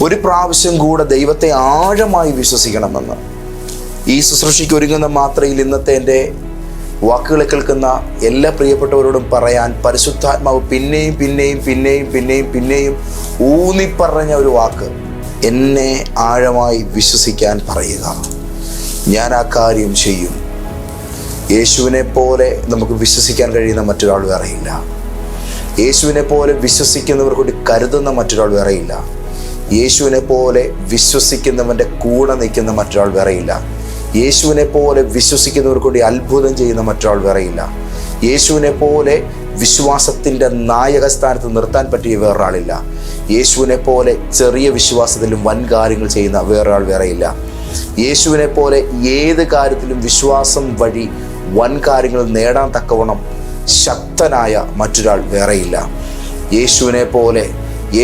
ഒരു പ്രാവശ്യം കൂടെ ദൈവത്തെ ആഴമായി വിശ്വസിക്കണമെന്ന് ഈ ശുശ്രൂഷയ്ക്ക് ഒരുങ്ങുന്ന മാത്രയിൽ ഇന്നത്തെ എൻ്റെ വാക്കുകളെ കേൾക്കുന്ന എല്ലാ പ്രിയപ്പെട്ടവരോടും പറയാൻ പരിശുദ്ധാത്മാവ് പിന്നെയും പിന്നെയും പിന്നെയും പിന്നെയും പിന്നെയും ഊന്നിപ്പറഞ്ഞ ഒരു വാക്ക്, എന്നെ ആഴമായി വിശ്വസിക്കാൻ പറയുക, ഞാൻ ആ കാര്യം ചെയ്യും. യേശുവിനെ പോലെ നമുക്ക് വിശ്വസിക്കാൻ കഴിയുന്ന മറ്റൊരാൾ വേറെയില്ല. യേശുവിനെ പോലെ വിശ്വസിക്കുന്നവർക്ക് കൂടി കരുതുന്ന മറ്റൊരാൾ വേറെയില്ല. യേശുവിനെ പോലെ വിശ്വസിക്കുന്നവൻ്റെ കൂടെ നിൽക്കുന്ന മറ്റൊരാൾ വേറെയില്ല. യേശുവിനെ പോലെ വിശ്വസിക്കുന്നവർക്ക് കൂടി അത്ഭുതം ചെയ്യുന്ന മറ്റൊരാൾ വേറെയില്ല. യേശുവിനെ പോലെ വിശ്വാസത്തിൻ്റെ നായകസ്ഥാനത്ത് നിർത്താൻ പറ്റിയ വേറൊരാളില്ല. യേശുവിനെ പോലെ ചെറിയ വിശ്വാസത്തിലും വൻ കാര്യങ്ങൾ ചെയ്യുന്ന വേറൊരാൾ വേറെയില്ല. യേശുവിനെ പോലെ ഏത് കാര്യത്തിലും വിശ്വാസം വഴി വൻ കാര്യങ്ങൾ നേടാൻ തക്കവണ്ണം ശക്തനായ മറ്റൊരാൾ വേറെയില്ല. യേശുവിനെ പോലെ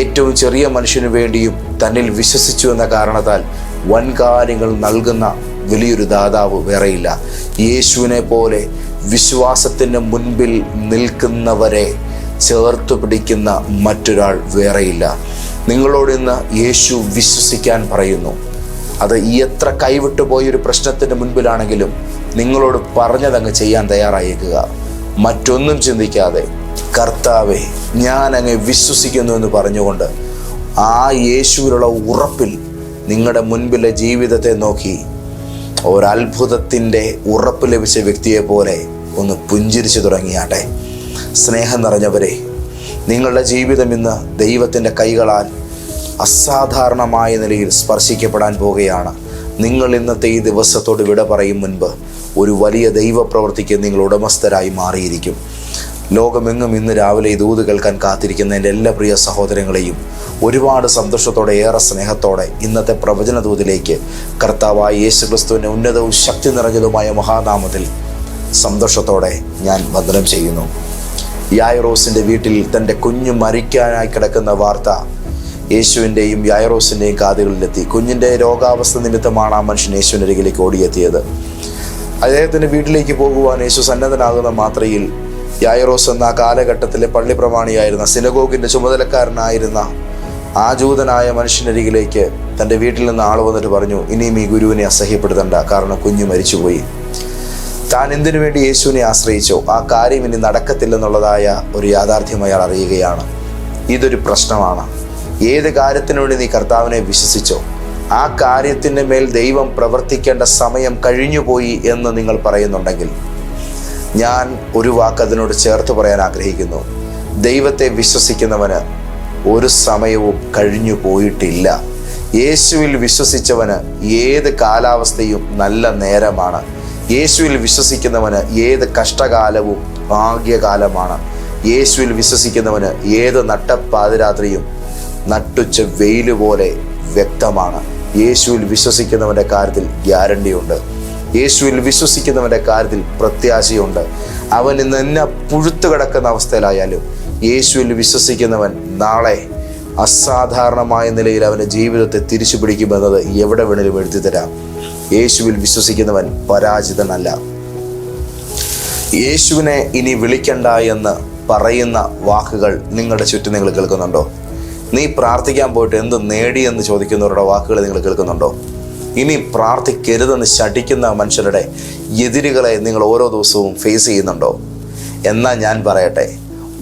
ഏറ്റവും ചെറിയ മനുഷ്യന് വേണ്ടിയും തന്നിൽ വിശ്വസിച്ചു എന്ന കാരണത്താൽ വൻ കാര്യങ്ങൾ നൽകുന്ന വലിയൊരു ദാതാവ് വേറെയില്ല. യേശുവിനെ പോലെ വിശ്വാസത്തിന് മുൻപിൽ നിൽക്കുന്നവരെ ചേർത്ത് പിടിക്കുന്ന മറ്റൊരാൾ വേറെയില്ല. നിങ്ങളോട് ഇന്ന് യേശു വിശ്വസിക്കാൻ പറയുന്നു. അത് എത്ര കൈവിട്ടു പോയൊരു പ്രശ്നത്തിൻ്റെ മുൻപിലാണെങ്കിലും നിങ്ങളോട് പറഞ്ഞതങ്ങ് ചെയ്യാൻ തയ്യാറായേക്കുക. മറ്റൊന്നും ചിന്തിക്കാതെ, കർത്താവേ ഞാൻ അങ്ങ് വിശ്വസിക്കുന്നു എന്ന് പറഞ്ഞുകൊണ്ട് ആ യേശുവിലുള്ള ഉറപ്പിൽ നിങ്ങളുടെ മുൻപിലെ ജീവിതത്തെ നോക്കി ഒരത്ഭുതത്തിൻ്റെ ഉറപ്പ് ലഭിച്ച വ്യക്തിയെ പോലെ ഒന്ന് പുഞ്ചിരിച്ചു തുടങ്ങിയാട്ടെ. സ്നേഹം നിറഞ്ഞവരെ, നിങ്ങളുടെ ജീവിതം ഇന്ന് ദൈവത്തിൻ്റെ കൈകളാൽ അസാധാരണമായ നിലയിൽ സ്പർശിക്കപ്പെടാൻ പോവുകയാണ്. നിങ്ങൾ ഇന്നത്തെ ഈ ദിവസത്തോട് വിട പറയും മുൻപ് ഒരു വലിയ ദൈവപ്രവൃത്തിക്ക് നിങ്ങൾ ഉടമസ്ഥരായി മാറിയിരിക്കും. ലോകമെങ്ങും ഇന്ന് രാവിലെ ഈ ദൂത് കേൾക്കാൻ കാത്തിരിക്കുന്ന എൻ്റെ എല്ലാ പ്രിയ സഹോദരങ്ങളെയും ഒരുപാട് സന്തോഷത്തോടെ, ഏറെ സ്നേഹത്തോടെ ഇന്നത്തെ പ്രവചന ദൂതിലേക്ക് കർത്താവായ യേശു ക്രിസ്തുവിൻ്റെ ഉന്നതവും ശക്തി നിറഞ്ഞതുമായ മഹാനാമത്തിൽ സന്തോഷത്തോടെ ഞാൻ വന്ദനം ചെയ്യുന്നു. യായിറോസിൻ്റെ വീട്ടിൽ തൻ്റെ കുഞ്ഞ് മരിക്കാനായി കിടക്കുന്ന വാർത്ത യേശുവിൻ്റെയും യായിറോസിൻ്റെയും കാതുകളിലെത്തി. കുഞ്ഞിൻ്റെ രോഗാവസ്ഥ നിമിത്തമാണ് ആ മനുഷ്യൻ യേശുവിൻ്റെ അരികിലേക്ക് ഓടിയെത്തിയത്. അദ്ദേഹത്തിൻ്റെ വീട്ടിലേക്ക് പോകുവാൻ യേശു സന്നദ്ധനാകുന്ന മാത്രയിൽ യായിറോസ് എന്ന ആ കാലഘട്ടത്തിലെ പള്ളി പ്രമാണിയായിരുന്ന, സിനഗോഗിൻ്റെ ചുമതലക്കാരനായിരുന്ന ആ ജൂതനായ മനുഷ്യനരികിലേക്ക് തൻ്റെ വീട്ടിൽ നിന്ന് ആൾ വന്നിട്ട് പറഞ്ഞു, ഇനിയും ഈ ഗുരുവിനെ അസഹ്യപ്പെടുത്തണ്ട, കാരണം കുഞ്ഞു മരിച്ചുപോയി. താൻ എന്തിനു വേണ്ടി യേശുവിനെ ആശ്രയിച്ചോ ആ കാര്യം ഇനി നടക്കത്തില്ലെന്നുള്ളതായ ഒരു യാഥാർത്ഥ്യം അയാൾ അറിയുകയാണ്. ഇതൊരു പ്രശ്നമാണ്. ഏത് കാര്യത്തിനു വേണ്ടി നീ കർത്താവിനെ വിശ്വസിച്ചോ ആ കാര്യത്തിൻ്റെ മേൽ ദൈവം പ്രവർത്തിക്കേണ്ട സമയം കഴിഞ്ഞുപോയി എന്ന് നിങ്ങൾ പറയുന്നുണ്ടെങ്കിൽ ഞാൻ ഒരു വാക്ക് അതിനോട് ചേർത്ത് പറയാൻ ആഗ്രഹിക്കുന്നു. ദൈവത്തെ വിശ്വസിക്കുന്നവന് ഒരു സമയവും കഴിഞ്ഞു പോയിട്ടില്ല. യേശുവിൽ വിശ്വസിച്ചവന് ഏത് കാലാവസ്ഥയും നല്ല നേരമാണ്. യേശുവിൽ വിശ്വസിക്കുന്നവന് ഏത് കഷ്ടകാലവും ഭാഗ്യകാലമാണ്. യേശുവിൽ വിശ്വസിക്കുന്നവന് ഏത് നട്ടപ്പാതിരാത്രിയും നട്ടുച്ച വെയിൽ പോലെ വ്യക്തമാണ്. യേശുവിൽ വിശ്വസിക്കുന്നവൻ്റെ കാര്യത്തിൽ ഗ്യാരണ്ടിയുണ്ട്. യേശുവിൽ വിശ്വസിക്കുന്നവൻ്റെ കാര്യത്തിൽ പ്രത്യാശയുണ്ട്. അവൻ ഇന്ന് എന്നെ പുഴുത്തു കിടക്കുന്ന അവസ്ഥയിലായാലും യേശുവിൽ വിശ്വസിക്കുന്നവൻ നാളെ അസാധാരണമായ നിലയിൽ അവൻ്റെ ജീവിതത്തെ തിരിച്ചു പിടിക്കുമെന്നത് എവിടെ വേണേലും എഴുതി തരാം. യേശുവിൽ വിശ്വസിക്കുന്നവൻ പരാജിതനല്ല. യേശുവിനെ ഇനി വിളിക്കണ്ട എന്ന് പറയുന്ന വാക്കുകൾ നിങ്ങളുടെ ചുറ്റും നിങ്ങൾ കേൾക്കുന്നുണ്ടോ? നീ പ്രാർത്ഥിക്കാൻ പോയിട്ട് എന്ത് നേടിയെന്ന് ചോദിക്കുന്നവരുടെ വാക്കുകൾ നിങ്ങൾ കേൾക്കുന്നുണ്ടോ? ഇനി പ്രാർത്ഥിക്കരുതെന്ന് ശഠിക്കുന്ന മനുഷ്യരുടെ എതിരുകളെ നിങ്ങൾ ഓരോ ദിവസവും ഫേസ് ചെയ്യുന്നുണ്ടോ? എന്നാൽ ഞാൻ പറയട്ടെ,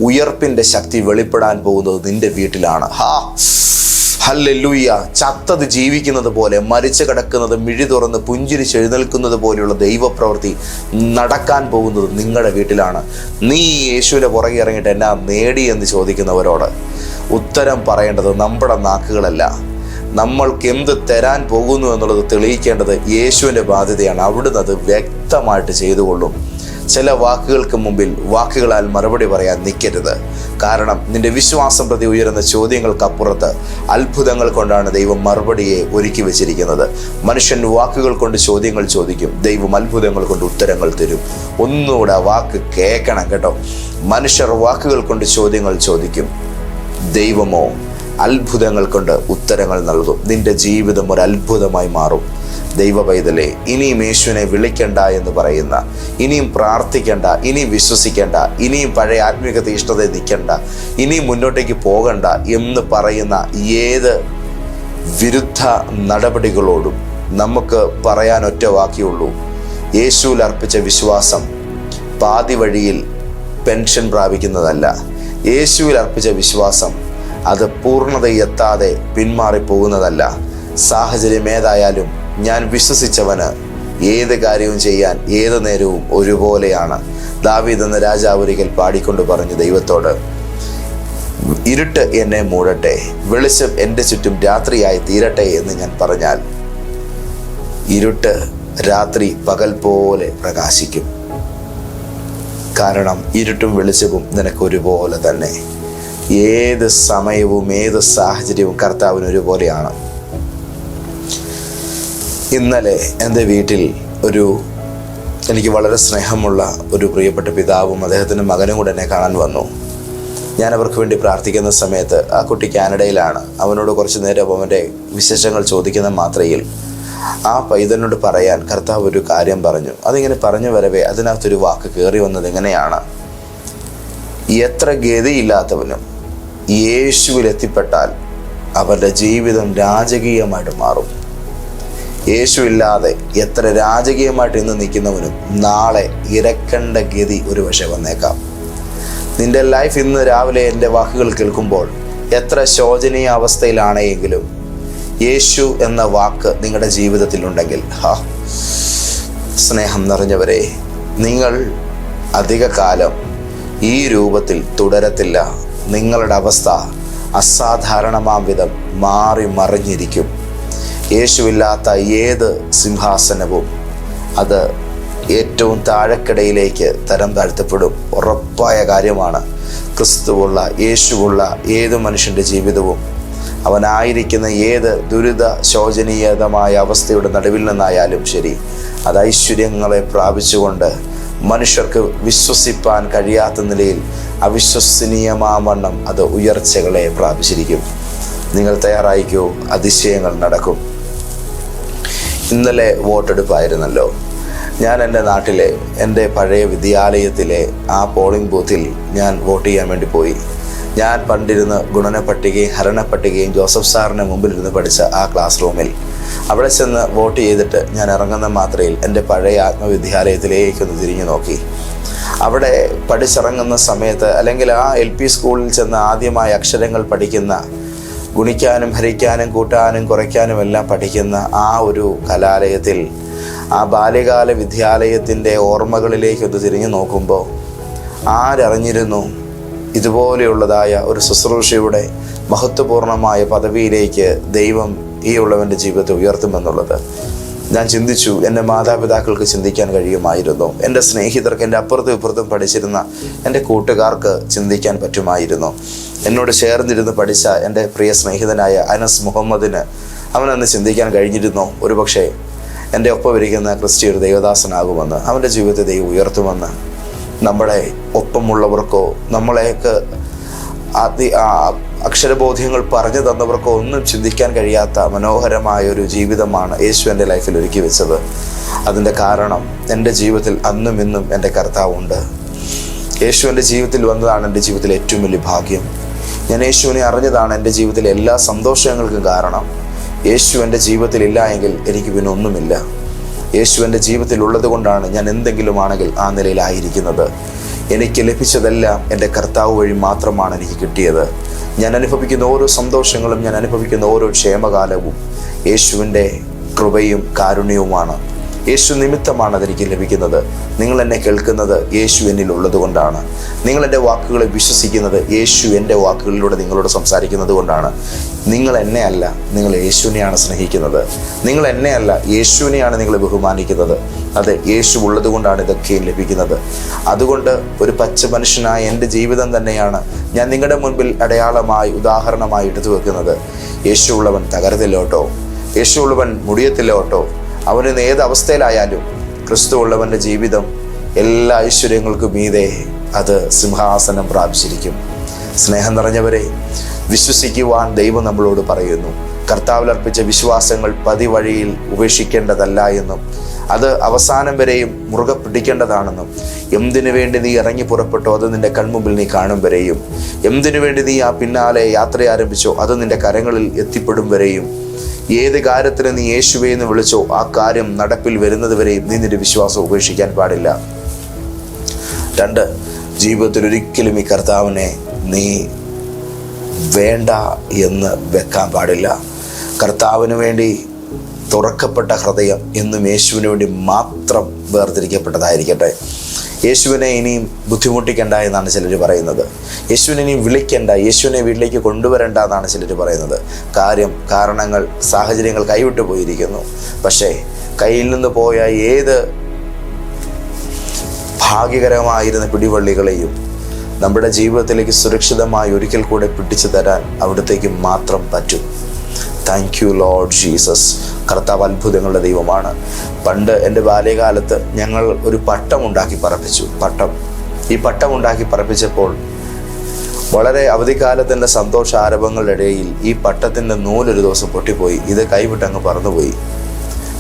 ഉയർപ്പിൻ്റെ ശക്തി വെളിപ്പെടാൻ പോകുന്നത് നിന്റെ വീട്ടിലാണ്. ഹല്ലേലൂയ. ചത്തത് ജീവിക്കുന്നത് പോലെ, മരിച്ചു കിടക്കുന്നത് മിഴി തുറന്ന് പുഞ്ചിരിച്ച് എഴുന്നേൽക്കുന്നത് പോലെയുള്ള ദൈവപ്രവൃത്തി നടക്കാൻ പോകുന്നത് നിങ്ങളുടെ വീട്ടിലാണ്. നീ യേശുവിൻ്റെ പുറകെ ഇറങ്ങിയിട്ട് എന്നാ നേടി എന്ന് ചോദിക്കുന്നവരോട് ഉത്തരം പറയേണ്ടത് നമ്മുടെ നാക്കുകളല്ല. നമ്മൾക്ക് എന്ത് തരാൻ പോകുന്നു എന്നുള്ളത് തെളിയിക്കേണ്ടത് യേശുവിൻ്റെ ബാധ്യതയാണ്. അവിടുന്ന് അത് വ്യക്തമായിട്ട് ചെയ്തുകൊള്ളും. ചില വാക്കുകൾക്ക് മുമ്പിൽ വാക്കുകളാൽ മറുപടി പറയാൻ നിൽക്കരുത്. കാരണം നിന്റെ വിശ്വാസം പ്രതി ഉയരുന്ന ചോദ്യങ്ങൾക്കപ്പുറത്ത് അത്ഭുതങ്ങൾ കൊണ്ടാണ് ദൈവം മറുപടിയെ ഒരുക്കി വെച്ചിരിക്കുന്നത്. മനുഷ്യൻ വാക്കുകൾ കൊണ്ട് ചോദ്യങ്ങൾ ചോദിക്കും, ദൈവം അത്ഭുതങ്ങൾ കൊണ്ട് ഉത്തരങ്ങൾ തരും. ഒന്നുകൂടെ വാക്ക് കേൾക്കണം കേട്ടോ. മനുഷ്യർ വാക്കുകൾ കൊണ്ട് ചോദ്യങ്ങൾ ചോദിക്കും, ദൈവമോ അത്ഭുതങ്ങൾ കൊണ്ട് ഉത്തരങ്ങൾ നൽകും. നിന്റെ ജീവിതം ഒരു അത്ഭുതമായി മാറും. ദൈവ പൈതലേ, ഇനിയും യേശുവിനെ വിളിക്കണ്ട എന്ന് പറയുന്ന, ഇനിയും പ്രാർത്ഥിക്കണ്ട, ഇനിയും വിശ്വസിക്കേണ്ട, ഇനിയും പഴയ ആത്മീക തീഷ്ണതയിൽ നിൽക്കണ്ട, ഇനിയും മുന്നോട്ടേക്ക് പോകണ്ട എന്ന് പറയുന്ന ഏത് വിരുദ്ധ നടപടികളോടും നമുക്ക് പറയാൻ ഒറ്റ വാക്യമുള്ളൂ: യേശുവിൽ അർപ്പിച്ച വിശ്വാസം പാതി വഴിയിൽ പെൻഷൻ പ്രാപിക്കുന്നതല്ല. യേശുവിൽ അർപ്പിച്ച വിശ്വാസം അത് പൂർണ്ണതയെത്താതെ പിന്മാറിപ്പോകുന്നതല്ല. സാഹചര്യം ഏതായാലും ഞാൻ വിശ്വസിച്ചവന് ഏത് കാര്യവും ചെയ്യാൻ ഏത് നേരവും ഒരുപോലെയാണ്. ദാവീദ് എന്ന രാജാവ് ഒരിക്കൽ പാടിക്കൊണ്ട് പറഞ്ഞു ദൈവത്തോട്: ഇരുട്ട് എന്നെ മൂടട്ടെ, വെളിച്ചം എൻ്റെ ചുറ്റും രാത്രിയായി തീരട്ടെ എന്ന് ഞാൻ പറഞ്ഞാൽ ഇരുട്ട് രാത്രി പകൽ പോലെ പ്രകാശിക്കും. കാരണം ഇരുട്ടും വെളിച്ചവും നിനക്ക് ഒരുപോലെ തന്നെ. ഏത് സമയവും ഏത് സാഹചര്യവും കർത്താവിന് ഒരുപോലെയാണ്. ഇന്നലെ എൻ്റെ വീട്ടിൽ എനിക്ക് വളരെ സ്നേഹമുള്ള ഒരു പ്രിയപ്പെട്ട പിതാവും അദ്ദേഹത്തിൻ്റെ മകനും കൂടെ എന്നെ കാണാൻ വന്നു. ഞാൻ അവർക്ക് വേണ്ടി പ്രാർത്ഥിക്കുന്ന സമയത്ത് ആ കുട്ടി കാനഡയിലാണ്. അവനോട് കുറച്ച് നേരം അവൻ്റെ വിശേഷങ്ങൾ ചോദിക്കുന്ന മാത്രയിൽ ആ പൈതലിനോട് പറയാൻ കർത്താവ് ഒരു കാര്യം പറഞ്ഞു. അതിങ്ങനെ പറഞ്ഞു വരവേ അതിനകത്തൊരു വാക്ക് കയറി വന്നത് എങ്ങനെയാണ്: എത്ര ഗതിയില്ലാത്തവനും യേശുവിൽ എത്തിപ്പെട്ടാൽ അവരുടെ ജീവിതം രാജകീയമായിട്ട് മാറും. യേശു ഇല്ലാതെ എത്ര രാജകീയമായിട്ട് ഇന്ന് നിൽക്കുന്നവനും നാളെ ഇരക്കേണ്ട ഗതി ഒരു പക്ഷേ വന്നേക്കാം. നിന്റെ ലൈഫ് ഇന്ന് രാവിലെ എൻ്റെ വാക്കുകൾ കേൾക്കുമ്പോൾ എത്ര ശോചനീയ അവസ്ഥയിലാണെങ്കിലും യേശു എന്ന വാക്ക് നിങ്ങളുടെ ജീവിതത്തിലുണ്ടെങ്കിൽ, സ്നേഹം നിറഞ്ഞവരെ, നിങ്ങൾ അധിക കാലം ഈ രൂപത്തിൽ തുടരത്തില്ല. നിങ്ങളുടെ അവസ്ഥ അസാധാരണമാം വിധം മാറി മറിഞ്ഞിരിക്കും. യേശുവില്ലാത്ത ഏത് സിംഹാസനവും അത് ഏറ്റവും താഴെക്കിടയിലേക്ക് തരം താഴ്ത്തപ്പെടും. ഉറപ്പായ കാര്യമാണ്. ക്രിസ്തുവുള്ള യേശുവുള്ള ഏത് മനുഷ്യൻ്റെ ജീവിതവും അവനായിരിക്കുന്ന ഏത് ദുരിത ശോചനീയതമായ അവസ്ഥയുടെ നടുവിൽ നിന്നായാലും ശരി, അത് ഐശ്വര്യങ്ങളെ പ്രാപിച്ചുകൊണ്ട് മനുഷ്യർക്ക് വിശ്വസിപ്പാൻ കഴിയാത്ത നിലയിൽ അവിശ്വസനീയമാവണ്ണം അത് ഉയർച്ചകളെ പ്രാപിച്ചിരിക്കും. നിങ്ങൾ തയ്യാറായിക്കോ, അതിശയങ്ങൾ നടക്കും. ഇന്നലെ വോട്ടെടുപ്പായിരുന്നല്ലോ. ഞാൻ എൻ്റെ നാട്ടിലെ എൻ്റെ പഴയ വിദ്യാലയത്തിലെ ആ പോളിംഗ് ബൂത്തിൽ ഞാൻ വോട്ട് ചെയ്യാൻ വേണ്ടി പോയി. ഞാൻ പണ്ടിരുന്ന് ഗുണന പട്ടികയും ഹരണ പട്ടികയും ജോസഫ് സാറിൻ്റെ മുമ്പിലിരുന്ന് പഠിച്ച ആ ക്ലാസ് റൂമിൽ അവിടെ ചെന്ന് വോട്ട് ചെയ്തിട്ട് ഞാൻ ഇറങ്ങുന്ന മാത്രയിൽ എൻ്റെ പഴയ ആത്മവിദ്യാലയത്തിലേക്കൊന്ന് തിരിഞ്ഞു നോക്കി. അവിടെ പഠിച്ചിറങ്ങുന്ന സമയത്ത് അല്ലെങ്കിൽ ആ LP സ്കൂളിൽ ചെന്ന് ആദ്യമായി അക്ഷരങ്ങൾ പഠിക്കുന്ന, ഗുണിക്കാനും ഹരിക്കാനും കൂട്ടാനും കുറയ്ക്കാനും എല്ലാം പഠിക്കുന്ന ആ ഒരു കലാലയത്തിൽ, ആ ബാല്യകാല വിദ്യാലയത്തിൻ്റെ ഓർമ്മകളിലേക്കൊന്ന് തിരിഞ്ഞു നോക്കുമ്പോൾ ആരറിഞ്ഞിരുന്നു ഇതുപോലെയുള്ളതായ ഒരു ശുശ്രൂഷയുടെ മഹത്വപൂർണമായ പദവിയിലേക്ക് ദൈവം ഈ ഉള്ളവൻ്റെ ജീവിതത്തെ ഉയർത്തുമെന്നുള്ളത്? ഞാൻ ചിന്തിച്ചു. എൻ്റെ മാതാപിതാക്കൾക്ക് ചിന്തിക്കാൻ കഴിയുമായിരുന്നു. എൻ്റെ സ്നേഹിതർക്ക്, എൻ്റെ അപ്പുറത്തും ഇപ്പുറത്തും പഠിച്ചിരുന്ന എൻ്റെ കൂട്ടുകാർക്ക് ചിന്തിക്കാൻ പറ്റുമായിരുന്നു. എന്നോട് ചേർന്നിരുന്ന് പഠിച്ച എൻ്റെ പ്രിയ സ്നേഹിതനായ അനസ് മുഹമ്മദിന് അവനന്ന് ചിന്തിക്കാൻ കഴിഞ്ഞിരുന്നോ ഒരുപക്ഷെ എൻ്റെ ഒപ്പം ഇരിക്കുന്ന ക്രിസ്റ്റി ഒരു ദൈവദാസനാകുമെന്ന്, അവൻ്റെ ജീവിതത്തെ ദൈവം ഉയർത്തുമെന്ന്? നമ്മുടെ ഒപ്പമുള്ളവർക്കോ നമ്മളെയൊക്കെ അക്ഷരബോധ്യങ്ങൾ പറഞ്ഞു തന്നവർക്കോ ഒന്നും ചിന്തിക്കാൻ കഴിയാത്ത മനോഹരമായ ഒരു ജീവിതമാണ് യേശു എൻ്റെ ലൈഫിൽ ഒരുക്കി വെച്ചത്. അതിൻ്റെ കാരണം എൻ്റെ ജീവിതത്തിൽ അന്നും ഇന്നും എൻ്റെ കർത്താവുണ്ട്. യേശു എൻ്റെ ജീവിതത്തിൽ വന്നതാണ് എൻ്റെ ജീവിതത്തിലെ ഏറ്റവും വലിയ ഭാഗ്യം. ഞാൻ യേശുവിനെ അറിഞ്ഞതാണ് എൻ്റെ ജീവിതത്തിലെ എല്ലാ സന്തോഷങ്ങൾക്കും കാരണം. യേശു എൻ്റെ ജീവിതത്തിൽ ഇല്ല എങ്കിൽ എനിക്ക് പിന്നെ ഒന്നുമില്ല. യേശു എൻ്റെ ജീവിതത്തിൽ ഉള്ളത് കൊണ്ടാണ് ഞാൻ എന്തെങ്കിലും ആണെങ്കിൽ ആ നിലയിലായിരിക്കുന്നത്. എനിക്ക് ലഭിച്ചതെല്ലാം എൻ്റെ കർത്താവ് വഴി മാത്രമാണ് എനിക്ക് കിട്ടിയത്. ഞാൻ അനുഭവിക്കുന്ന ഓരോ സന്തോഷങ്ങളും, ഞാൻ അനുഭവിക്കുന്ന ഓരോ ക്ഷേമകാലവും യേശുവിൻ്റെ കൃപയും കാരുണ്യവുമാണ്. യേശു നിമിത്തമാണ് അതെനിക്ക് ലഭിക്കുന്നത്. നിങ്ങൾ എന്നെ കേൾക്കുന്നത് യേശു എന്നിൽ ഉള്ളത് കൊണ്ടാണ്. നിങ്ങൾ എൻ്റെ വാക്കുകളെ വിശ്വസിക്കുന്നത് യേശു എൻ്റെ വാക്കുകളിലൂടെ നിങ്ങളോട് സംസാരിക്കുന്നത് കൊണ്ടാണ്. നിങ്ങൾ എന്നെ അല്ല, നിങ്ങൾ യേശുവിനെയാണ് സ്നേഹിക്കുന്നത്. നിങ്ങൾ എന്നെ അല്ല, യേശുവിനെയാണ് നിങ്ങൾ ബഹുമാനിക്കുന്നത്. അത് യേശു ഉള്ളത് കൊണ്ടാണ് ഇതൊക്കെയും ലഭിക്കുന്നത്. അതുകൊണ്ട് ഒരു പച്ച മനുഷ്യനായ എൻ്റെ ജീവിതം തന്നെയാണ് ഞാൻ നിങ്ങളുടെ മുൻപിൽ അടയാളമായി, ഉദാഹരണമായി എടുത്തു വെക്കുന്നത്. യേശു ഉള്ളവൻ തകർത്തില്ലോട്ടോ, യേശു ഉള്ളവൻ മുടിയത്തില്ലോട്ടോ. അവന് ഏത് അവസ്ഥയിലായാലും ക്രിസ്തു ഉള്ളവൻ്റെ ജീവിതം എല്ലാ ഐശ്വര്യങ്ങൾക്കും മീതെ അത് സിംഹാസനം പ്രാപിച്ചിരിക്കും. സ്നേഹം നിറഞ്ഞവരെ, വിശ്വസിക്കുവാൻ ദൈവം നമ്മളോട് പറയുന്നു. കർത്താവിൽ അർപ്പിച്ച വിശ്വാസങ്ങൾ പതിവഴിയിൽ ഉപേക്ഷിക്കേണ്ടതല്ല എന്നും അത് അവസാനം വരെയും മുറുകെ പിടിക്കേണ്ടതാണെന്നും എന്തിനു വേണ്ടി നീ ഇറങ്ങി പുറപ്പെട്ടോ അത് നിന്റെ കൺമുമ്പിൽ നീ കാണും വരെയും, എന്തിനു വേണ്ടി നീ ആ പിന്നാലെ യാത്ര ആരംഭിച്ചോ അത് നിന്റെ കരങ്ങളിൽ എത്തിപ്പെടും വരെയും, ഏത് കാര്യത്തിന് നീ യേശുവേ എന്ന് വിളിച്ചോ ആ കാര്യം നടപ്പിൽ വരുന്നത് വരെയും നീ നിന്റെ വിശ്വാസം ഉപേക്ഷിക്കാൻ പാടില്ല. 2, ജീവിതത്തിൽ ഒരിക്കലും ഈ കർത്താവിനെ നീ വേണ്ട എന്ന് വെക്കാൻ പാടില്ല. കർത്താവിന് വേണ്ടി തുറക്കപ്പെട്ട ഹൃദയം എന്നും യേശുവിന് വേണ്ടി മാത്രം വേർതിരിക്കപ്പെട്ടതായിരിക്കട്ടെ. യേശുവിനെ ഇനിയും ബുദ്ധിമുട്ടിക്കണ്ട എന്നാണ് ചിലർ പറയുന്നത്. യേശുവിനെ ഇനിയും വിളിക്കണ്ട, യേശുവിനെ വീട്ടിലേക്ക് കൊണ്ടുവരണ്ട എന്നാണ് ചിലർ പറയുന്നത്. കാരണങ്ങൾ, സാഹചര്യങ്ങൾ കൈവിട്ടു പോയിരിക്കുന്നു. പക്ഷേ കയ്യിൽ നിന്ന് പോയ ഏത് ഭാഗ്യകരമായിരുന്ന പിടിവള്ളികളെയും നമ്മുടെ ജീവിതത്തിലേക്ക് സുരക്ഷിതമായി ഒരിക്കൽ കൂടെ പിടിച്ചു തരാൻ അവിടത്തേക്ക് മാത്രം പറ്റും. Thank you Lord Jesus. കർത്താവ് അത്ഭുതങ്ങളുടെ ദൈവമാണ്. പണ്ട് എൻ്റെ ബാല്യകാലത്ത് ഞങ്ങൾ ഒരു പട്ടം ഉണ്ടാക്കി പറപ്പിച്ചു. ഈ പട്ടം ഉണ്ടാക്കി പറപ്പിച്ചപ്പോൾ വളരെ അവധിക്കാലത്ത് എൻ്റെ സന്തോഷാരഭങ്ങളുടെ ഇടയിൽ ഈ പട്ടത്തിൻ്റെ നൂലൊരു ദിവസം പൊട്ടിപ്പോയി. ഇത് കൈവിട്ടങ്ങ് പറന്നുപോയി.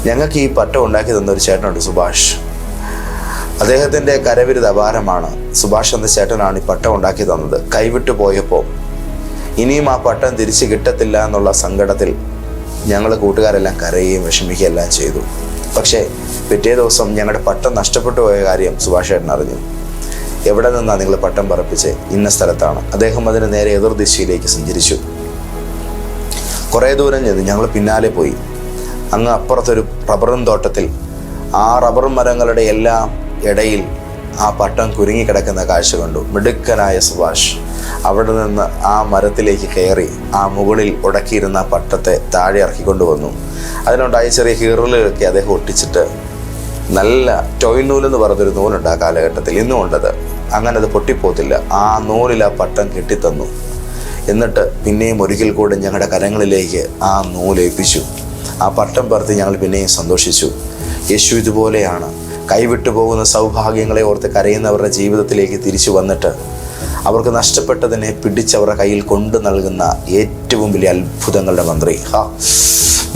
ഞങ്ങൾക്ക് ഈ പട്ടം ഉണ്ടാക്കി തന്നൊരു ചേട്ടനുണ്ട്, സുഭാഷ്. അദ്ദേഹത്തിൻ്റെ കരവിരുത് അപാരമാണ്. സുഭാഷ് എന്ന ചേട്ടനാണ് ഈ പട്ടം ഉണ്ടാക്കി തന്നത്. കൈവിട്ടു പോയപ്പോൾ ഇനിയും ആ പട്ടം തിരിച്ച് കിട്ടത്തില്ല എന്നുള്ള സങ്കടത്തിൽ ഞങ്ങൾ കൂട്ടുകാരെല്ലാം കരയുകയും വിഷമിക്കുകയും എല്ലാം ചെയ്തു. പക്ഷേ പിറ്റേ ദിവസം ഞങ്ങളുടെ പട്ടം നഷ്ടപ്പെട്ടു പോയ കാര്യം സുഭാഷ് ചേട്ടൻ അറിഞ്ഞു. എവിടെ നിന്നാണ് നിങ്ങൾ പട്ടം പറപ്പിച്ച്? ഇന്ന സ്ഥലത്താണ്. അദ്ദേഹം അതിന് നേരെ എതിർ ദിശയിലേക്ക് സഞ്ചരിച്ചു. കുറേ ദൂരം ചെന്ന് ഞങ്ങൾ പിന്നാലെ പോയി. അങ്ങ് അപ്പുറത്തൊരു റബ്ബറും തോട്ടത്തിൽ ആ റബ്ബർ മരങ്ങളുടെ എല്ലാം ഇടയിൽ ആ പട്ടം കുരുങ്ങിക്കിടക്കുന്ന കാഴ്ച കണ്ടു. മിടുക്കനായ സുഭാഷ് അവിടെ നിന്ന് ആ മരത്തിലേക്ക് കയറി ആ മുകളിൽ ഉടക്കിയിരുന്ന പട്ടത്തെ താഴെ ഇറക്കിക്കൊണ്ടുവന്നു. അതിനുണ്ടായ ചെറിയ കീറലുകളൊക്കെ അദ്ദേഹം ഒട്ടിച്ചിട്ട് നല്ല ടോയ് നൂലെന്ന് പറഞ്ഞൊരു നൂലുണ്ട് ആ കാലഘട്ടത്തിൽ, ഇന്നും ഉണ്ടത്. അങ്ങനെ അത് പൊട്ടിപ്പോത്തില്ല. ആ നൂലിൽ ആ പട്ടം കെട്ടിത്തന്നു. എന്നിട്ട് പിന്നെയും ഒരിക്കൽ കൂടെ ഞങ്ങളുടെ കരങ്ങളിലേക്ക് ആ നൂലേൽപ്പിച്ചു. ആ പട്ടം പറത്തി ഞങ്ങൾ പിന്നെയും സന്തോഷിച്ചു. യേശു ഇതുപോലെയാണ്. കൈവിട്ടു പോകുന്ന സൗഭാഗ്യങ്ങളെ ഓർത്ത് കരയുന്നവരുടെ ജീവിതത്തിലേക്ക് തിരിച്ചു വന്നിട്ട് അവർക്ക് നഷ്ടപ്പെട്ടതിനെ പിടിച്ചവരുടെ കയ്യിൽ കൊണ്ടു നൽകുന്ന ഏറ്റവും വലിയ അത്ഭുതങ്ങളുടെ മന്ത്രി.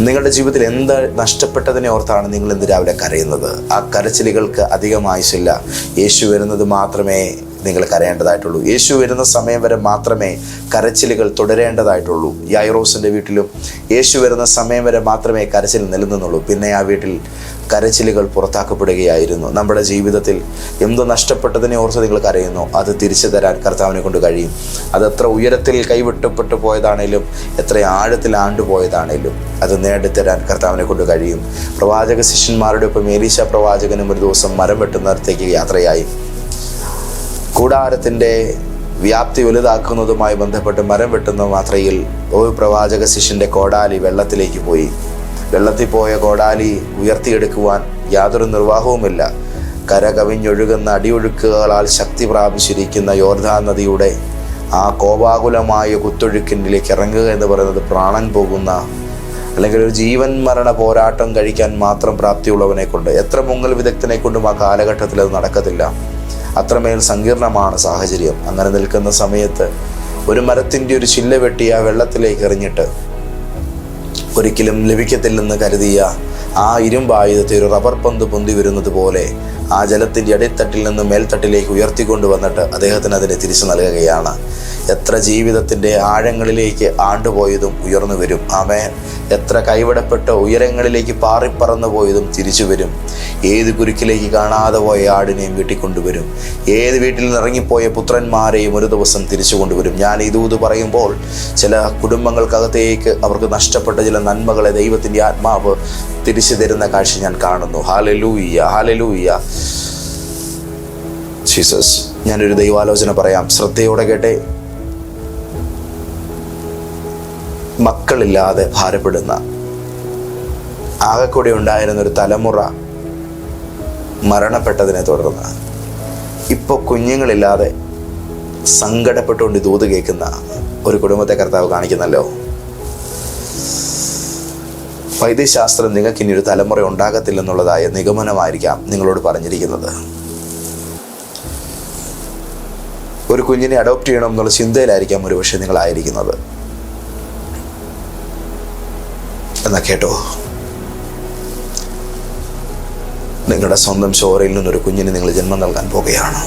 നിങ്ങളുടെ ജീവിതത്തിൽ എന്ത് നഷ്ടപ്പെട്ടതിനെ ഓർത്താണ് നിങ്ങൾ ഇന്ന് രാവിലെ കരയുന്നത്? ആ കരച്ചിലുകൾക്ക് അധികം ആയുസില്ല. യേശു വരുന്നത് മാത്രമേ നിങ്ങൾ കരയേണ്ടതായിട്ടുള്ളൂ. യേശു വരുന്ന സമയം വരെ മാത്രമേ കരച്ചിലുകൾ തുടരേണ്ടതായിട്ടുള്ളൂ. യായിറോസിൻ്റെ വീട്ടിലും യേശു വരുന്ന സമയം വരെ മാത്രമേ കരച്ചിൽ നിലനിന്നുള്ളൂ. പിന്നെ ആ വീട്ടിൽ കരച്ചിലുകൾ പുറത്താക്കപ്പെടുകയായിരുന്നു. നമ്മുടെ ജീവിതത്തിൽ എന്ത് നഷ്ടപ്പെട്ടതിനെ ഓർത്ത് നിങ്ങൾ കരയുന്നു, അത് തിരിച്ചു തരാൻ കർത്താവിനെ കൊണ്ട് കഴിയും. അതെത്ര ഉയരത്തിൽ കൈവിട്ടപ്പെട്ടു പോയതാണേലും എത്ര ആഴത്തിൽ ആണ്ടുപോയതാണേലും അത് നേടിത്തരാൻ കർത്താവിനെ കൊണ്ട് കഴിയും. പ്രവാചക ശിഷ്യന്മാരുടെ ഒപ്പം എലീശ പ്രവാചകനും ഒരു ദിവസം മരം വെട്ടുന്നിടത്തേക്ക് യാത്രയായി. കൂടാരത്തിൻ്റെ വ്യാപ്തി വലുതാക്കുന്നതുമായി ബന്ധപ്പെട്ട് മരം വെട്ടുന്ന മാത്രയിൽ ഒരു പ്രവാചക ശിഷ്യൻ്റെ കോടാലി വെള്ളത്തിലേക്ക് പോയി. വെള്ളത്തിൽ പോയ കോടാലി ഉയർത്തിയെടുക്കുവാൻ യാതൊരു നിർവാഹവുമില്ല. കര കവിഞ്ഞൊഴുകുന്ന അടിയൊഴുക്കുകളാൽ ശക്തി പ്രാപിച്ചിരിക്കുന്ന യോർദാൻ നദിയുടെ ആ കോപാകുലമായ കുത്തൊഴുക്കിലേക്ക് ഇറങ്ങുക എന്ന് പറയുന്നത് പ്രാണൻ പോകുന്ന, അല്ലെങ്കിൽ ഒരു ജീവൻ മരണ പോരാട്ടം കഴിക്കാൻ മാത്രം പ്രാപ്തിയുള്ളവനെ കൊണ്ട്, എത്ര മുങ്ങൽ വിദഗ്ധനെ കൊണ്ടും ആ കാലഘട്ടത്തിൽ അത് നടക്കത്തില്ല. അത്രമേൽ സങ്കീർണമാണ് സാഹചര്യം. അങ്ങനെ നിൽക്കുന്ന സമയത്ത് ഒരു മരത്തിൻ്റെ ഒരു ചില്ല വെട്ടി ആ വെള്ളത്തിലേക്ക് എറിഞ്ഞിട്ട് ഒരിക്കലും ലഭിക്കത്തില്ലെന്ന് കരുതിയ ആ ഇരുമ്പായുധത്തെ ഒരു റബ്ബർ പന്ത് പൊന്തി വരുന്നത് പോലെ ആ ജലത്തിൻ്റെ അടിത്തട്ടിൽ നിന്ന് മേൽത്തട്ടിലേക്ക് ഉയർത്തിക്കൊണ്ട് വന്നിട്ട് അദ്ദേഹത്തിന് അതിനെ തിരിച്ചു നൽകുകയാണ്. എത്ര ജീവിതത്തിൻ്റെ ആഴങ്ങളിലേക്ക് ആണ്ടുപോയതും ഉയർന്നു വരും. ആമേൻ. എത്ര കൈവിടപ്പെട്ട ഉയരങ്ങളിലേക്ക് പാറിപ്പറന്നു പോയതും തിരിച്ചു വരും. ഏത് കുരുക്കിലേക്ക് കാണാതെ പോയ ആടിനെയും വീട്ടിൽ കൊണ്ടുവരും. ഏത് വീട്ടിൽ നിന്ന് ഇറങ്ങിപ്പോയ പുത്രന്മാരെയും ഒരു ദിവസം തിരിച്ചു കൊണ്ടുവരും. ഞാൻ ഇത് പറയുമ്പോൾ ചില കുടുംബങ്ങൾക്കകത്തേക്ക് അവർക്ക് നഷ്ടപ്പെട്ട ചില നന്മകളെ ദൈവത്തിൻ്റെ ആത്മാവ് തിരിച്ചു തരുന്ന കാഴ്ച ഞാൻ കാണുന്നു. Hallelujah, hallelujah Jesus. ഞാനൊരു ദൈവാലോചന പറയാം, ശ്രദ്ധയോടെ കേട്ടെ. മക്കളില്ലാതെ ഭാരപ്പെടുന്ന, ആകെക്കൂടി ഉണ്ടായിരുന്നൊരു തലമുറ മരണപ്പെട്ടതിനെ തുടർന്ന് ഇപ്പോൾ കുഞ്ഞുങ്ങളില്ലാതെ സങ്കടപ്പെട്ടുകൊണ്ട് ദൂത് കേൾക്കുന്ന ഒരു കുടുംബത്തെ കർത്താവ് കാണിക്കുന്നല്ലോ. വൈദ്യശാസ്ത്രം നിങ്ങൾക്ക് ഇനി ഒരു തലമുറ ഉണ്ടാകത്തില്ലെന്നുള്ളതായ നിഗമനമായിരിക്കാം നിങ്ങളോട് പറഞ്ഞിരിക്കുന്നത്. ഒരു കുഞ്ഞിനെ അഡോപ്റ്റ് ചെയ്യണം എന്നുള്ള ചിന്തയിലായിരിക്കാം ഒരുപക്ഷെ നിങ്ങളായിരിക്കുന്നത്. എന്നാ കേട്ടോ, നിങ്ങളുടെ സ്വന്തം ചോരയിൽ നിന്നൊരു കുഞ്ഞിന് നിങ്ങൾ ജന്മം നൽകാൻ പോകുകയാണ്.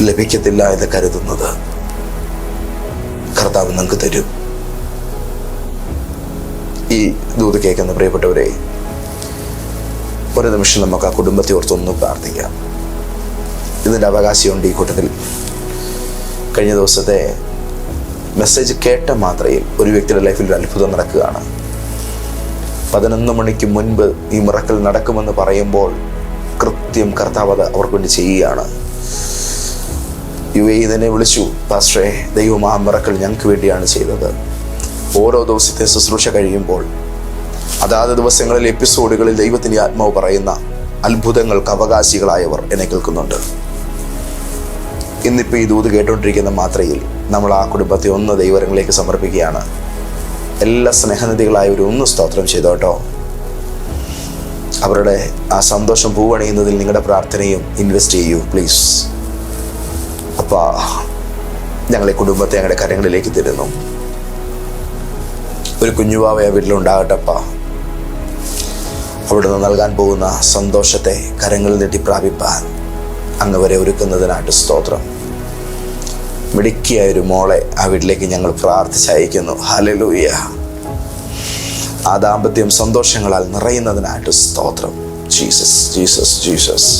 ലഭിക്കത്തില്ല എന്ന് കരുതുന്നത് കർത്താവ് നിങ്ങൾക്ക് തരും. ഈ ദൂത് കേൾക്കുന്ന പ്രിയപ്പെട്ടവരെ, ഒരു നിമിഷം നമുക്ക് ആ കുടുംബത്തെ ഓർത്തൊന്ന് പ്രാർത്ഥിക്കാം. ഇതിൻ്റെ അവകാശമുണ്ട് ഈ കൂട്ടത്തിൽ. കഴിഞ്ഞ ദിവസത്തെ മെസ്സേജ് കേട്ട മാത്രയിൽ ഒരു വ്യക്തിയുടെ ലൈഫിൽ ഒരു അത്ഭുതം നടക്കുകയാണ്. 11 മണിക്ക് മുൻപ് ഈ മിറക്കൽ നടക്കുമെന്ന് പറയുമ്പോൾ കൃത്യം കർത്താവ് അത് അവർക്ക് വേണ്ടി ചെയ്യുകയാണ്. UAE തന്നെ വിളിച്ചു, പാസ്റ്ററെ, ദൈവം ആ മിറക്കൽ ഞങ്ങൾക്ക് വേണ്ടിയാണ് ചെയ്തത്. ഓരോ ദിവസത്തെ ശുശ്രൂഷ കഴിയുമ്പോൾ അതാത് ദിവസങ്ങളിൽ എപ്പിസോഡുകളിൽ ദൈവത്തിൻ്റെ ആത്മാവ് പറയുന്ന അത്ഭുതങ്ങൾക്ക് അവകാശികളായവർ എന്നെ കേൾക്കുന്നുണ്ട്. ഇന്നിപ്പോൾ ഈ ദൂത് കേട്ടുകൊണ്ടിരിക്കുന്ന മാത്രയിൽ നമ്മൾ ആ കുടുംബത്തെ ഒന്ന് ദൈവങ്ങളിലേക്ക് സമർപ്പിക്കുകയാണ്. എല്ലാ സ്നേഹനിധികളായവരും ഒന്ന് സ്തോത്രം ചെയ്തോട്ടോ. അവരുടെ ആ സന്തോഷം പൂവണിയുന്നതിൽ നിങ്ങളുടെ പ്രാർത്ഥനയും ഇൻവെസ്റ്റ് ചെയ്യൂ പ്ലീസ്. അപ്പോൾ ഞങ്ങളെ കുടുംബത്തെ ഞങ്ങളുടെ കരങ്ങളിലേക്ക് തരുന്നു. ഒരു കുഞ്ഞുവാവ ആ വീട്ടിലുണ്ടാകട്ടപ്പ. അവിടുന്ന് നൽകാൻ പോകുന്ന സന്തോഷത്തെ കരങ്ങളിൽ നീട്ടി പ്രാപിപ്പാൻ അങ്ങ് വരെ ഒരുക്കുന്നതിനായിട്ട് സ്തോത്രം. മിടുക്കിയായൊരു മോളെ ആ വീട്ടിലേക്ക് ഞങ്ങൾ പ്രാർത്ഥിച്ചയക്കുന്നു. ഹല്ലേലൂയ. ആ ദാമ്പത്യം സന്തോഷങ്ങളാൽ നിറയുന്നതിനായിട്ട് സ്തോത്രം. Jesus, Jesus, Jesus.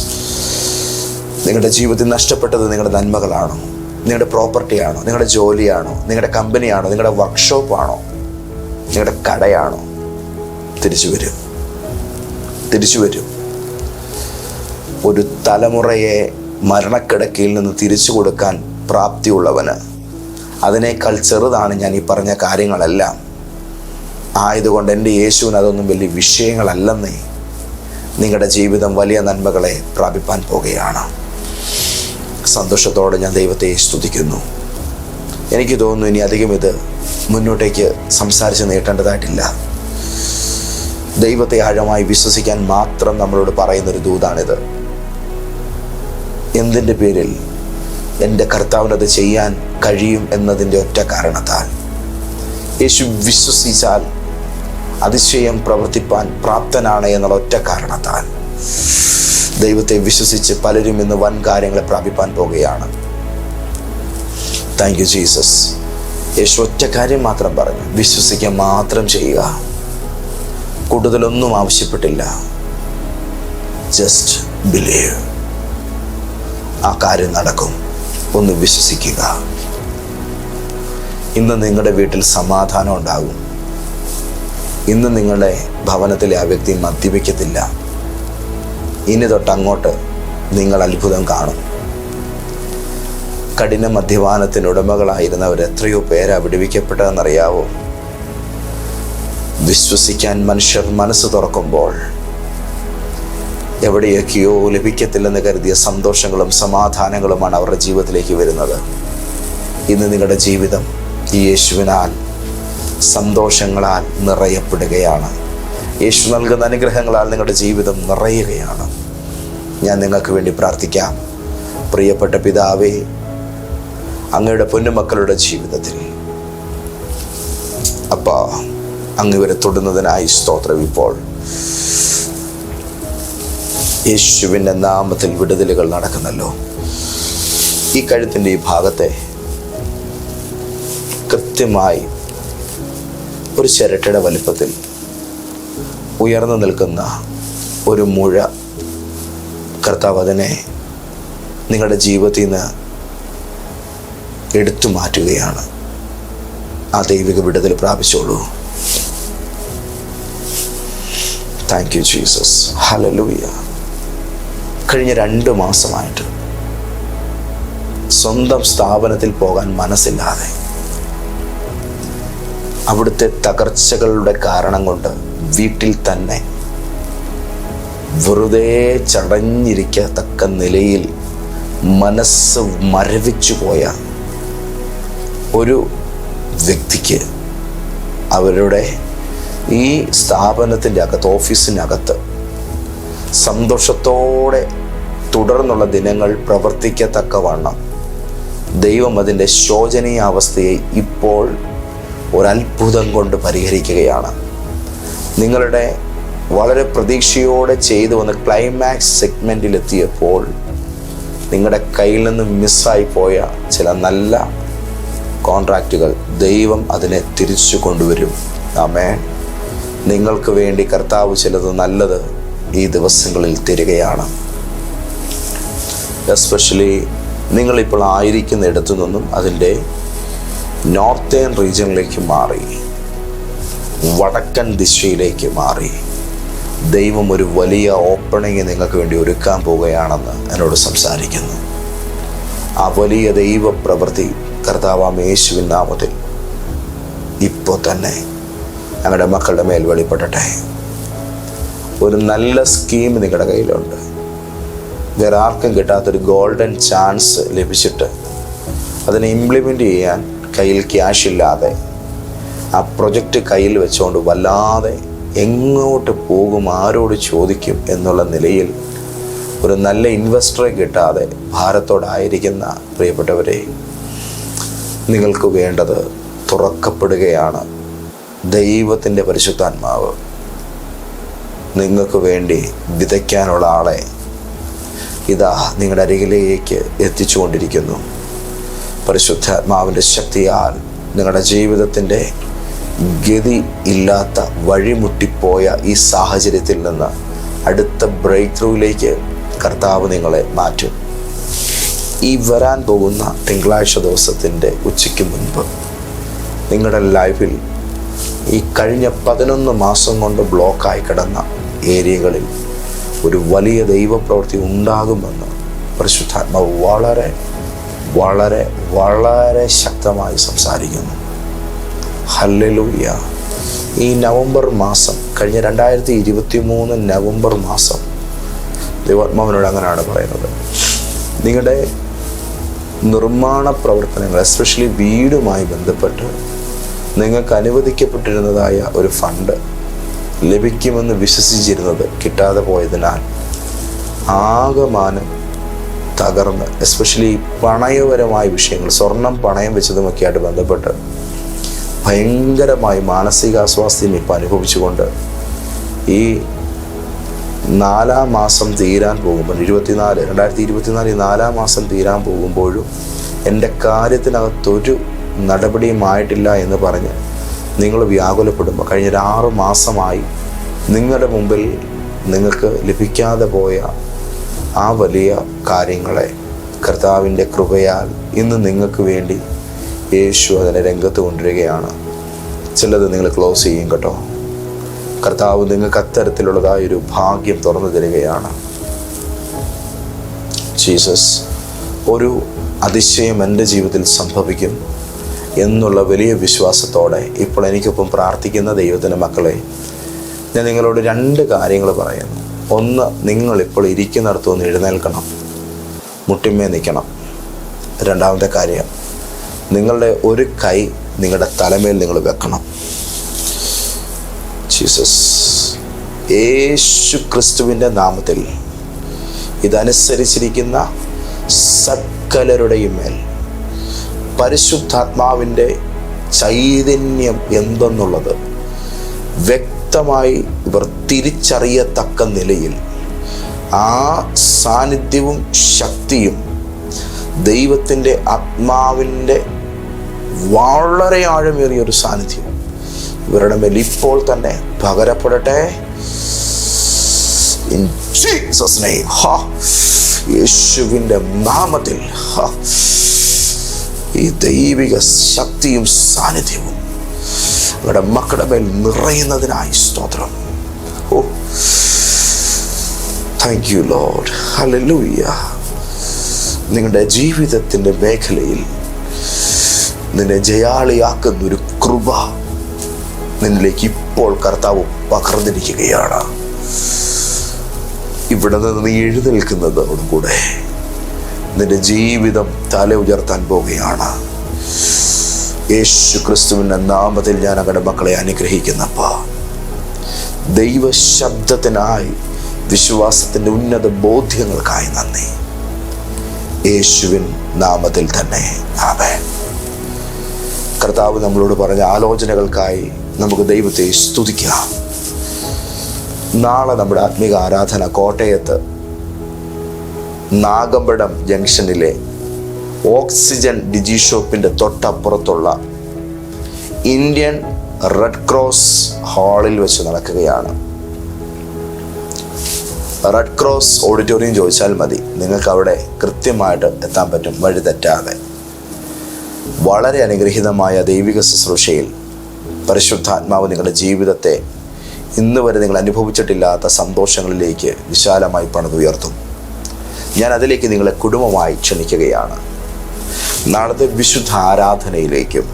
നിങ്ങളുടെ ജീവിതത്തിൽ നഷ്ടപ്പെട്ടത് നിങ്ങളുടെ നന്മകളാണോ? നിങ്ങളുടെ പ്രോപ്പർട്ടിയാണോ? നിങ്ങളുടെ ജോലിയാണോ? നിങ്ങളുടെ കമ്പനിയാണോ? നിങ്ങളുടെ വർക്ക്ഷോപ്പാണോ? നിങ്ങളുടെ കടയാണോ? തിരിച്ചു വരും, തിരിച്ചു വരും. ഒരു തലമുറയെ മരണക്കിടക്കയിൽ നിന്ന് തിരിച്ചു കൊടുക്കാൻ പ്രാപ്തിയുള്ളവന് അതിനേക്കാൾ ചെറുതാണ് ഞാൻ ഈ പറഞ്ഞ കാര്യങ്ങളെല്ലാം. ആയതുകൊണ്ട് എൻ്റെ യേശുവിന് അതൊന്നും വലിയ വിഷയങ്ങളല്ലെന്നേ. നിങ്ങളുടെ ജീവിതം വലിയ നന്മകളെ പ്രാപിപ്പാൻ പോകുകയാണ്. സന്തോഷത്തോടെ ഞാൻ ദൈവത്തെ സ്തുതിക്കുന്നു. എനിക്ക് തോന്നുന്നു ഇനി അധികം ഇത് മുന്നോട്ടേക്ക് സംസാരിച്ച് നീട്ടേണ്ടതായിട്ടില്ല. ദൈവത്തെ ആഴമായി വിശ്വസിക്കാൻ മാത്രം നമ്മളോട് പറയുന്നൊരു ദൂതാണിത്. എന്തിൻ്റെ പേരിൽ? എൻ്റെ കർത്താവിനത് ചെയ്യാൻ കഴിയും എന്നതിൻ്റെ ഒറ്റ കാരണത്താൽ. യേശു വിശ്വസിച്ചാൽ അതിശയം പ്രവർത്തിപ്പാൻ പ്രാപ്തനാണ് എന്നുള്ള ഒറ്റ കാരണത്താൽ ദൈവത്തെ വിശ്വസിച്ച് പലരും ഇന്ന് വൻ കാര്യങ്ങളെ പ്രാപിപ്പാൻ പോകുകയാണ്. Thank you Jesus. യേശു ഒറ്റ കാര്യം മാത്രം പറഞ്ഞു, വിശ്വസിക്കാൻ മാത്രം ചെയ്യുക. കൂടുതലൊന്നും ആവശ്യപ്പെട്ടില്ല. Just believe. ആ കാര്യം നടക്കും. ഒന്ന് വിശ്വസിക്കുക. ഇന്ന് നിങ്ങളുടെ വീട്ടിൽ സമാധാനം ഉണ്ടാകും. ഇന്ന് നിങ്ങളുടെ ഭവനത്തിലെ ആ വ്യക്തി മദ്യപിക്കത്തില്ല. ഇനി തൊട്ടങ്ങോട്ട് നിങ്ങൾ അത്ഭുതം കാണും. കഠിന മദ്യപാനത്തിന് ഉടമകളായിരുന്നവർ എത്രയോ പേരാ വിടുവിക്കപ്പെട്ടതെന്നറിയാവോ? വിശ്വസിക്കാൻ മനുഷ്യർ മനസ്സ് തുറക്കുമ്പോൾ എവിടെയൊക്കെയോ ലഭിക്കത്തില്ലെന്ന് കരുതിയ സന്തോഷങ്ങളും സമാധാനങ്ങളുമാണ് അവരുടെ ജീവിതത്തിലേക്ക് വരുന്നത്. ഇന്ന് നിങ്ങളുടെ ജീവിതം ഈ യേശുവിനാൽ സന്തോഷങ്ങളാൽ നിറയപ്പെടുകയാണ്. യേശു നൽകുന്ന അനുഗ്രഹങ്ങളാൽ നിങ്ങളുടെ ജീവിതം നിറയുകയാണ്. ഞാൻ നിങ്ങൾക്ക് വേണ്ടി പ്രാർത്ഥിക്കാം. പ്രിയപ്പെട്ട പിതാവേ, അങ്ങയുടെ പൊന്നുമക്കളുടെ ജീവിതത്തിൽ അപ്പാ അങ്ങ് ഇവരെ തൊടുന്നതിനായി സ്തോത്രം. ഇപ്പോൾ യേശുവിൻ്റെ നാമത്തിൽ വിടുതലുകൾ നടക്കുന്നല്ലോ. ഈ കഴുത്തിൻ്റെ ഈ ഭാഗത്തെ കൃത്യമായി ഒരു ചിരട്ടയുടെ വലിപ്പത്തിൽ ഉയർന്നു നിൽക്കുന്ന ഒരു മുഴ കർത്താവ് അതിനെ നിങ്ങളുടെ ജീവിതത്തിൽ നിന്ന് എടുത്തു മാറ്റുകയാണ്. ആ ദൈവിക വിടുതൽ പ്രാപിച്ചോളൂ. Thank you Jesus. ഹല്ലേലൂയ. കഴിഞ്ഞ 2 മാസമായിട്ട് സ്വന്തം സ്ഥാപനത്തിൽ പോകാൻ മനസ്സില്ലാതെ അവിടുത്തെ തകർച്ചകളുടെ കാരണം കൊണ്ട് വീട്ടിൽ തന്നെ വെറുതെ ചടഞ്ഞിരിക്കത്തക്ക നിലയിൽ മനസ്സ് മരവിച്ചു പോയ ഒരു വ്യക്തിക്ക് അവരുടെ ഈ സ്ഥാപനത്തിൻ്റെ അകത്ത്, ഓഫീസിനകത്ത് സന്തോഷത്തോടെ തുടർന്നുള്ള ദിനങ്ങൾ പ്രവർത്തിക്കത്തക്കവണ്ണം ദൈവം അതിൻ്റെ ശോചനീയ അവസ്ഥയെ ഇപ്പോൾ ഒരത്ഭുതം കൊണ്ട് പരിഹരിക്കുകയാണ്. നിങ്ങളുടെ വളരെ പ്രതീക്ഷയോടെ ചെയ്തു വന്ന് ക്ലൈമാക്സ് സെഗ്മെൻറ്റിലെത്തിയപ്പോൾ നിങ്ങളുടെ കയ്യിൽ നിന്ന് മിസ്സായി പോയ ചില നല്ല കോൺട്രാക്റ്റുകൾ ദൈവം അതിനെ തിരിച്ചു കൊണ്ടുവരും. ആമേൻ. നിങ്ങൾക്ക് വേണ്ടി കർത്താവ് ചിലത് നല്ലത് ഈ ദിവസങ്ങളിൽ തരികയാണ്. എസ്പെഷ്യലി നിങ്ങളിപ്പോൾ ആയിരിക്കുന്ന ഇടത്തു നിന്നും അതിൻ്റെ നോർത്തേൺ റീജിയനിലേക്ക് മാറി, വടക്കൻ ദിശയിലേക്ക് മാറി ദൈവം ഒരു വലിയ ഓപ്പണിങ് നിങ്ങൾക്ക് വേണ്ടി ഒരുക്കാൻ പോവുകയാണെന്ന് എന്നോട് സംസാരിക്കുന്നു. ആ വലിയ ദൈവ പ്രവൃത്തി കർത്താവാം യേശുവിൻ നാമത്തിൽ ഇപ്പോൾ തന്നെ ഞങ്ങളുടെ മക്കളുടെ മേൽ വെളിപ്പെടട്ടെ. ഒരു നല്ല സ്കീം നിങ്ങളുടെ കയ്യിലുണ്ട്. വേറെ ആർക്കും കിട്ടാത്തൊരു ഗോൾഡൻ ചാൻസ് ലഭിച്ചിട്ട് അതിനെ ഇംപ്ലിമെൻ്റ് ചെയ്യാൻ കയ്യിൽ ക്യാഷ് ഇല്ലാതെ ആ പ്രൊജക്റ്റ് കയ്യിൽ വെച്ചുകൊണ്ട് വല്ലാതെ എങ്ങോട്ട് പോകും, ആരോട് ചോദിക്കും എന്നുള്ള നിലയിൽ ഒരു നല്ല ഇൻവെസ്റ്ററെ കിട്ടാതെ ഭാരത്തോടായിരിക്കുന്ന പ്രിയപ്പെട്ടവരെ, നിങ്ങൾക്ക് വേണ്ടത് തുറക്കപ്പെടുകയാണ്. ദൈവത്തിൻ്റെ പരിശുദ്ധാത്മാവ് നിങ്ങൾക്ക് വേണ്ടി വിതയ്ക്കാനുള്ള ആളെ ഇതാ നിങ്ങളുടെ അരികിലേക്ക് എത്തിച്ചുകൊണ്ടിരിക്കുന്നു. പരിശുദ്ധാത്മാവിൻ്റെ ശക്തിയാൽ നിങ്ങളുടെ ജീവിതത്തിൻ്റെ ഗതി ഇല്ലാത്ത വഴിമുട്ടിപ്പോയ ഈ സാഹചര്യത്തിൽ നിന്ന് അടുത്ത ബ്രേക്ക് ത്രൂവിലേക്ക് കർത്താവ് നിങ്ങളെ മാറ്റും. ഈ വരാൻ പോകുന്ന തിങ്കളാഴ്ച ദിവസത്തിൻ്റെ ഉച്ചയ്ക്ക് മുൻപ് നിങ്ങളുടെ ലൈഫിൽ ഈ കഴിഞ്ഞ 11 മാസം കൊണ്ട് ബ്ലോക്കായി കിടന്ന ഏരിയകളിൽ ഒരു വലിയ ദൈവപ്രവൃത്തി ഉണ്ടാകുമെന്ന് പരിശുദ്ധാത്മാവ് വളരെ വളരെ വളരെ ശക്തമായി സംസാരിക്കുന്നു. ഹല്ലേലൂയ. ഈ നവംബർ മാസം, കഴിഞ്ഞ 2023 നവംബർ മാസം ദൈവാത്മാവിനോട് അങ്ങനെയാണ് പറയുന്നത്, നിങ്ങളുടെ നിർമ്മാണ പ്രവർത്തനങ്ങൾ എസ്പെഷ്യലി വീടുമായി ബന്ധപ്പെട്ട് നിങ്ങൾക്ക് അനുവദിക്കപ്പെട്ടിരുന്നതായ ഒരു ഫണ്ട് ലഭിക്കുമെന്ന് വിശ്വസിച്ചിരുന്നത് കിട്ടാതെ പോയതിനാൽ ആകമാനം തകർന്ന്, എസ്പെഷ്യലി പണയപരമായ വിഷയങ്ങൾ, സ്വർണം പണയം വെച്ചതുമൊക്കെ ആയിട്ട് ബന്ധപ്പെട്ട് ഭയങ്കരമായി മാനസികാസ്വാസ്ഥ്യം ഇപ്പം അനുഭവിച്ചുകൊണ്ട് ഈ 4-ാം മാസം തീരാൻ പോകുമ്പോൾ 2024 4-ാം മാസം തീരാൻ പോകുമ്പോഴും എൻ്റെ കാര്യത്തിനകത്തൊരു നടപടിയുമായിട്ടില്ല എന്ന് പറഞ്ഞ് നിങ്ങൾ വ്യാകുലപ്പെടുമ്പോൾ കഴിഞ്ഞ 6 മാസമായി നിങ്ങളുടെ മുമ്പിൽ നിങ്ങൾക്ക് ലഭിക്കാതെ പോയ ആ വലിയ കാര്യങ്ങളെ കർത്താവിൻ്റെ കൃപയാൽ ഇന്ന് നിങ്ങൾക്ക് വേണ്ടി യേശു അതിനെ രംഗത്ത് കൊണ്ടുവരികയാണ്. ചിലത് നിങ്ങൾ ക്ലോസ് ചെയ്യും കേട്ടോ. കർത്താവ് നിങ്ങൾക്ക് അത്തരത്തിലുള്ളതായൊരു ഭാഗ്യം തുറന്നു തരികയാണ്. ജീസസ്, ഒരു അതിശയം എൻ്റെ ജീവിതത്തിൽ സംഭവിക്കും എന്നുള്ള വലിയ വിശ്വാസത്തോടെ ഇപ്പോൾ എനിക്കൊപ്പം പ്രാർത്ഥിക്കുന്ന ദൈവത്തിൻ്റെ മക്കളെ, ഞാൻ നിങ്ങളോട് 2 കാര്യങ്ങൾ പറയുന്നു. ഒന്ന്, നിങ്ങളിപ്പോൾ ഇരിക്കുന്നിടത്തു നിന്ന് എഴുന്നേൽക്കണം, മുട്ടിന്മേ നിൽക്കണം. രണ്ടാമത്തെ കാര്യം, നിങ്ങളുടെ ഒരു കൈ നിങ്ങളുടെ തലമേൽ നിങ്ങൾ വെക്കണം. ജീസസ്, യേശു ക്രിസ്തുവിൻ്റെ നാമത്തിൽ ഇതനുസരിച്ചിരിക്കുന്ന സകലരുടെയും മേൽ പരിശുദ്ധാത്മാവിൻ്റെ ചൈതന്യം എന്തെന്നുള്ളത് വ്യക്തമായി ഇവർ തിരിച്ചറിയത്തക്ക നിലയിൽ ആ സാന്നിധ്യവും ശക്തിയും ദൈവത്തിൻ്റെ ആത്മാവിൻ്റെ വളരെ ആഴമേറിയൊരു സാന്നിധ്യം ഇവരുടെ മേൽ ഇപ്പോൾ തന്നെ പകരപ്പെടട്ടെ. ഇൻ ജീസസ് നെയിം, യേശുവിൻ്റെ നാമത്തിൽ ഈ ദൈവിക ശക്തിയും സാന്നിധ്യവും അവരുടെ മക്കളുടെ മേൽ നിറയുന്നതിനായി സ്തോത്രം. ഓ, താങ്ക് യു ലോർഡ്. ഹല്ലേലൂയ. നിങ്ങളുടെ ജീവിതത്തിൻ്റെ മേഖലയിൽ നിന്നെ ജയാളിയാക്കുന്നൊരു കൃപ നിന്നിലേക്ക് ഇപ്പോൾ കർത്താവ് പകർന്നിരിക്കുകയാണ്. ഇവിടെ നിന്ന് നീ എഴുന്നേൽക്കുന്നതോടുകൂടെ നിന്റെ ജീവിതം തല ഉയർത്താൻ പോവുകയാണ്. യേശു ക്രിസ്തുവിൻ്റെ നാമത്തിൽ ഞാൻ അങ്ങയുടെ മക്കളെ അനുഗ്രഹിക്കുന്നപ്പോൾ ദൈവശബ്ദത്തിനായി വിശ്വാസത്തിൻ്റെ ഉന്നത ബോധ്യങ്ങൾക്കായി നന്ദി. യേശുവിൻ നാമത്തിൽ തന്നെ ആമേൻ. കർത്താവ് നമ്മളോട് പറഞ്ഞ ആലോചനകൾക്കായി നമുക്ക് ദൈവത്തെ സ്തുതിക്കാം. നാളെ നമ്മുടെ ആത്മീക ആരാധന കോട്ടയത്ത് നാഗമ്പടം ജംഗ്ഷനിലെ ഓക്സിജൻ ഡിജി ഷോപ്പിൻ്റെ തൊട്ടപ്പുറത്തുള്ള ഇന്ത്യൻ റെഡ് ക്രോസ് ഹാളിൽ വെച്ച് നടക്കുകയാണ്. റെഡ് ക്രോസ് ഓഡിറ്റോറിയം ചോദിച്ചാൽ മതി, നിങ്ങൾക്ക് അവിടെ കൃത്യമായിട്ട് എത്താൻ പറ്റും, വഴി തെറ്റാതെ. വളരെ അനുഗ്രഹീതമായ ദൈവിക ശുശ്രൂഷയിൽ പരിശുദ്ധാത്മാവ് നിങ്ങളുടെ ജീവിതത്തെ ഇന്ന് വരെ നിങ്ങൾ അനുഭവിച്ചിട്ടില്ലാത്ത സന്തോഷങ്ങളിലേക്ക് വിശാലമായി പണിതുയർത്തും. ഞാൻ അതിലേക്ക് നിങ്ങളെ കുടുംബമായി ക്ഷണിക്കുകയാണ്. നാളത്തെ വിശുദ്ധ ആരാധനയിലേക്കും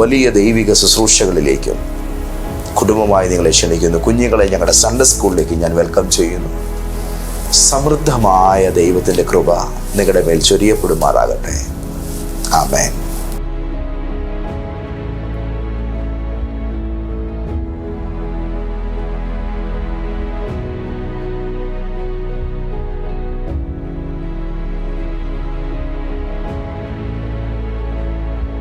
വലിയ ദൈവിക ശുശ്രൂഷകളിലേക്കും കുടുംബമായി നിങ്ങളെ ക്ഷണിക്കുന്നു. കുഞ്ഞുങ്ങളെ ഞങ്ങളുടെ സൺഡേ സ്കൂളിലേക്ക് ഞാൻ വെൽക്കം ചെയ്യുന്നു. സമൃദ്ധമായ ദൈവത്തിൻ്റെ കൃപ നിങ്ങളുടെ മേൽ ചൊരിയപ്പെടുമാറാകട്ടെ. ആമേൻ.